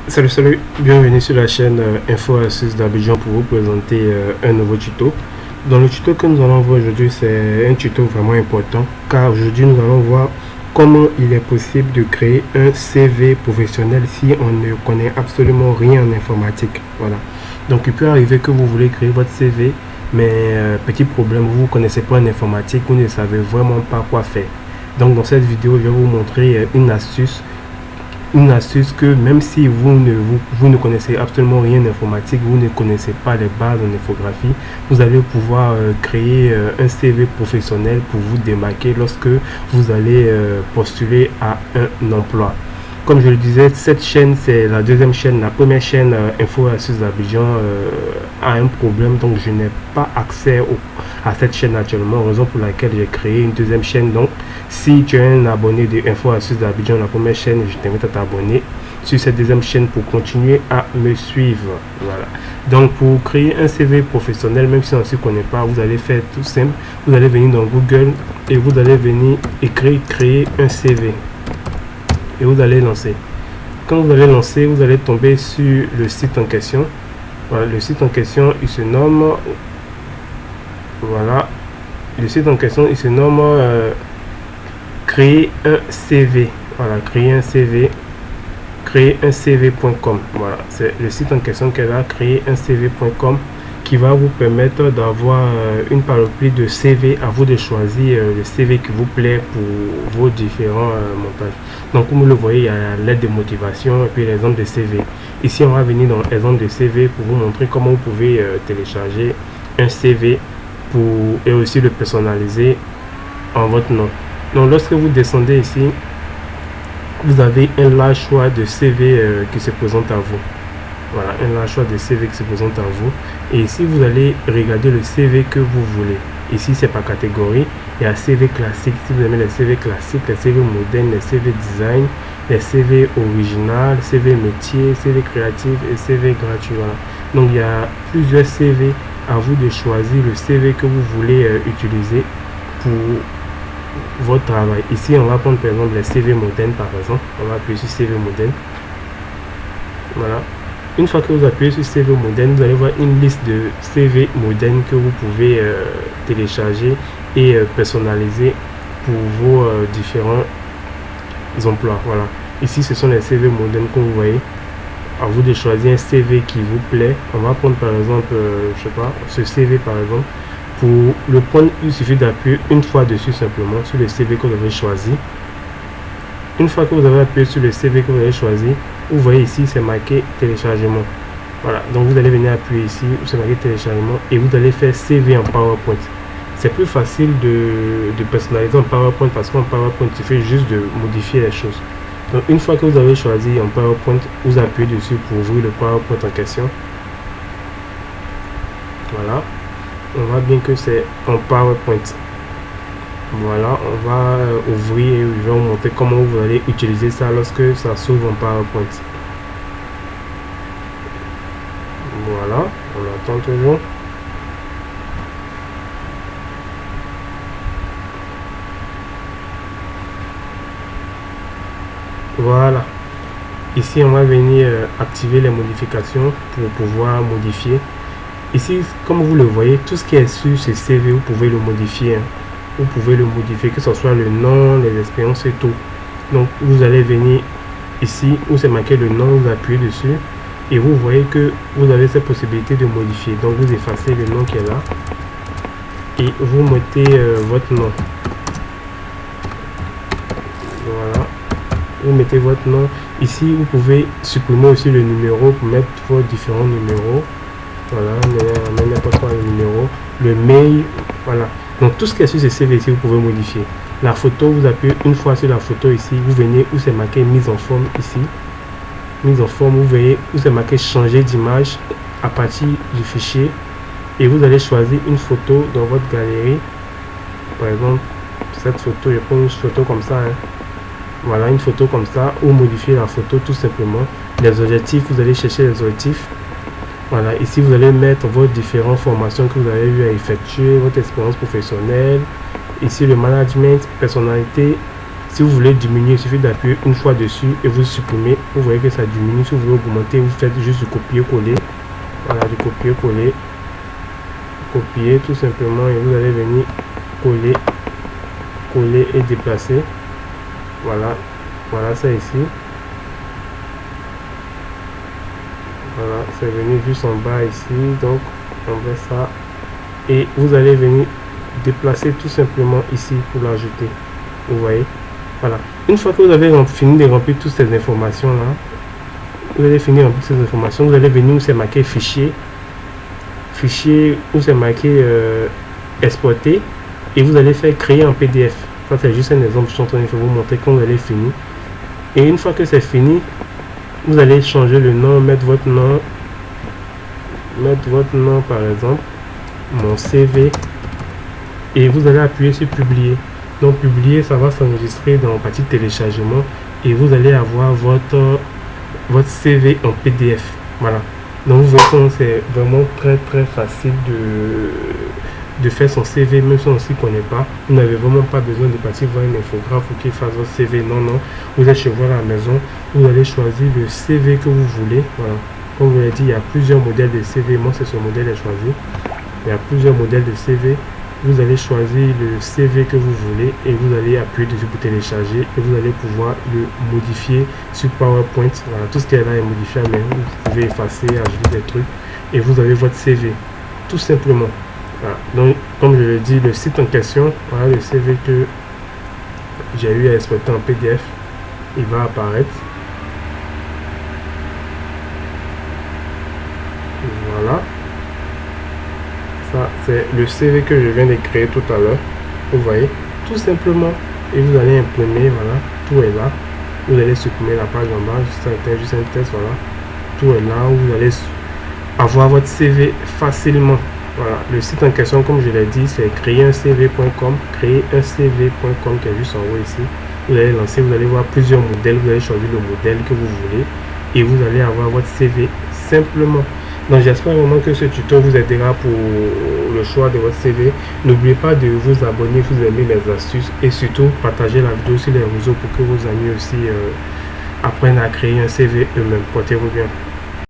Salut, bienvenue sur la chaîne Info Astuces d'Abidjan pour vous présenter un nouveau tuto. Dans le tuto que nous allons voir aujourd'hui, c'est un tuto vraiment important car aujourd'hui nous allons voir comment il est possible de créer un CV professionnel si on ne connaît absolument rien en informatique. Voilà. Donc il peut arriver que vous voulez créer votre CV, mais petit problème, vous ne connaissez pas en informatique, vous ne savez vraiment pas quoi faire. Donc dans cette vidéo, je vais vous montrer une astuce que même si vous ne connaissez absolument rien en informatique, vous ne connaissez pas les bases en infographie, vous allez pouvoir créer un CV professionnel pour vous démarquer lorsque vous allez postuler à un emploi. Comme je le disais, cette chaîne, c'est la deuxième chaîne. La première chaîne, Info Astuces d'Abidjan, a un problème, donc je n'ai pas accès à cette chaîne actuellement, raison pour laquelle j'ai créé une deuxième chaîne. Donc, si tu es un abonné de Info Astuces d'Abidjan, la première chaîne, je t'invite à t'abonner sur cette deuxième chaîne pour continuer à me suivre. Voilà. Donc, pour créer un CV professionnel, même si on ne se connaît pas, vous allez faire tout simple. Vous allez venir dans Google et vous allez venir écrire créer un CV. Et vous allez lancer. Quand vous allez lancer, vous allez tomber sur le site en question. Voilà, le site en question, il se nomme. Voilà, le site en question, il se nomme créer un CV. Voilà, créer un CV. Créer un CV.com. Voilà, c'est le site en question qui est là, créer un CV.com, qui va vous permettre d'avoir une panoplie de CV. À vous de choisir le CV qui vous plaît pour vos différents montages. Donc comme vous le voyez, il y a l'aide de motivation et puis l'exemple de CV. Ici on va venir dans l'exemple de CV pour vous montrer comment vous pouvez télécharger un CV et aussi le personnaliser en votre nom. Donc lorsque vous descendez ici, vous avez un large choix de CV qui se présente à vous. Voilà, un large choix de CV qui se présente à vous. Et ici, vous allez regarder le CV que vous voulez. Ici, c'est par catégorie. Il y a CV classique, si vous aimez les CV classiques, les CV modernes, les CV design, les CV original, CV métier, CV créatif et CV gratuit. Voilà. Donc, il y a plusieurs CV. À vous de choisir le CV que vous voulez utiliser pour votre travail. Ici, on va prendre par exemple les CV modernes, par exemple. On va appuyer sur CV moderne. Voilà. Une fois que vous appuyez sur CV moderne, vous allez voir une liste de CV modernes que vous pouvez télécharger et personnaliser pour vos différents emplois. Voilà. Ici, ce sont les CV modernes que vous voyez. À vous de choisir un CV qui vous plaît. On va prendre par exemple, je sais pas, ce CV par exemple. Pour le prendre, il suffit d'appuyer une fois dessus simplement sur le CV que vous avez choisi. Une fois que vous avez appuyé sur le CV que vous avez choisi, vous voyez ici c'est marqué téléchargement. Voilà, donc vous allez venir appuyer ici où c'est marqué téléchargement et vous allez faire CV en PowerPoint. C'est plus facile de personnaliser en PowerPoint parce qu'en PowerPoint il suffit juste de modifier les choses. Donc une fois que vous avez choisi en PowerPoint, vous appuyez dessus pour ouvrir le PowerPoint en question. Voilà, on voit bien que c'est en PowerPoint. Voilà, on va ouvrir et je vais vous montrer comment vous allez utiliser ça lorsque ça s'ouvre en PowerPoint. Voilà, on attend toujours. Voilà. Ici, on va venir activer les modifications pour pouvoir modifier. Ici, comme vous le voyez, tout ce qui est sur ce CV, vous pouvez le modifier. Vous pouvez le modifier, que ce soit le nom, les expériences et tout. Donc, vous allez venir ici où c'est marqué le nom, vous appuyez dessus et vous voyez que vous avez cette possibilité de modifier. Donc, vous effacez le nom qui est là et vous mettez votre nom. Voilà. Vous mettez votre nom. Ici, vous pouvez supprimer aussi le numéro pour mettre vos différents numéros. Voilà, n'importe quoi le numéro, le mail, voilà. Donc tout ce qui est sur ce CV ici, vous pouvez modifier. La photo, vous appuyez une fois sur la photo ici, vous venez où c'est marqué mise en forme ici. Mise en forme, vous voyez où c'est marqué changer d'image à partir du fichier. Et vous allez choisir une photo dans votre galerie. Par exemple, cette photo, je prends une photo comme ça. Hein. Voilà, une photo comme ça, ou modifier la photo tout simplement. Les objectifs, vous allez chercher les objectifs. Voilà, ici vous allez mettre vos différentes formations que vous avez eu à effectuer, votre expérience professionnelle. Ici le management, personnalité, Si vous voulez diminuer, il suffit d'appuyer une fois dessus et vous supprimez. Vous voyez que ça diminue. Si vous voulez augmenter, vous faites juste du copier-coller. Voilà, du copier-coller. Copier tout simplement et vous allez venir coller, coller et déplacer. Voilà, voilà ça ici. Voilà, c'est venu juste en bas ici. Donc, on met ça. Et vous allez venir déplacer tout simplement ici pour l'ajouter. Vous voyez, voilà. Une fois que vous avez fini de remplir toutes ces informations là, vous allez finir de remplir ces informations, vous allez venir où c'est marqué fichier, fichier où c'est marqué exporter, et vous allez faire créer en PDF. Ça c'est juste un exemple, je suis en train de vous montrer quand vous allez finir. Et une fois que c'est fini, vous allez changer le nom, mettre votre nom par exemple, mon CV, et vous allez appuyer sur publier. Donc publier, ça va s'enregistrer dans la partie téléchargement et vous allez avoir votre CV en PDF. Voilà. Donc vous voyez que c'est vraiment très facile de faire son CV, même si on ne s'y connaît pas. Vous n'avez vraiment pas besoin de partir voir un infographe ou qu'il fasse votre CV. Non, non. Vous êtes chez vous à la maison, vous allez choisir le CV que vous voulez. Voilà. Comme je vous l'ai dit, il y a plusieurs modèles de CV. Moi, c'est ce modèle que j'ai choisi. Il y a plusieurs modèles de CV. Vous allez choisir le CV que vous voulez et vous allez appuyer dessus pour télécharger et vous allez pouvoir le modifier sur PowerPoint. Voilà, tout ce qui est là est modifiable, mais vous pouvez effacer, ajouter des trucs et vous avez votre CV tout simplement. Voilà. Donc, comme je l'ai dit, le site en question, voilà le CV que j'ai eu à exporter en PDF, il va apparaître. Voilà. Ça, c'est le CV que je viens de créer tout à l'heure. Vous voyez, tout simplement. Et vous allez imprimer, voilà, tout est là. Vous allez supprimer la page en bas, juste un test, voilà. Tout est là, vous allez avoir votre CV facilement. Voilà, le site en question, comme je l'ai dit, c'est créer-un-cv.com, créer-un-cv.com qui est juste en haut ici. Vous allez lancer, vous allez voir plusieurs modèles, vous allez choisir le modèle que vous voulez et vous allez avoir votre CV simplement. Donc j'espère vraiment que ce tuto vous aidera pour le choix de votre CV. N'oubliez pas de vous abonner si vous aimez les astuces et surtout partager la vidéo sur les réseaux pour que vos amis aussi apprennent à créer un CV eux-mêmes. Portez-vous bien.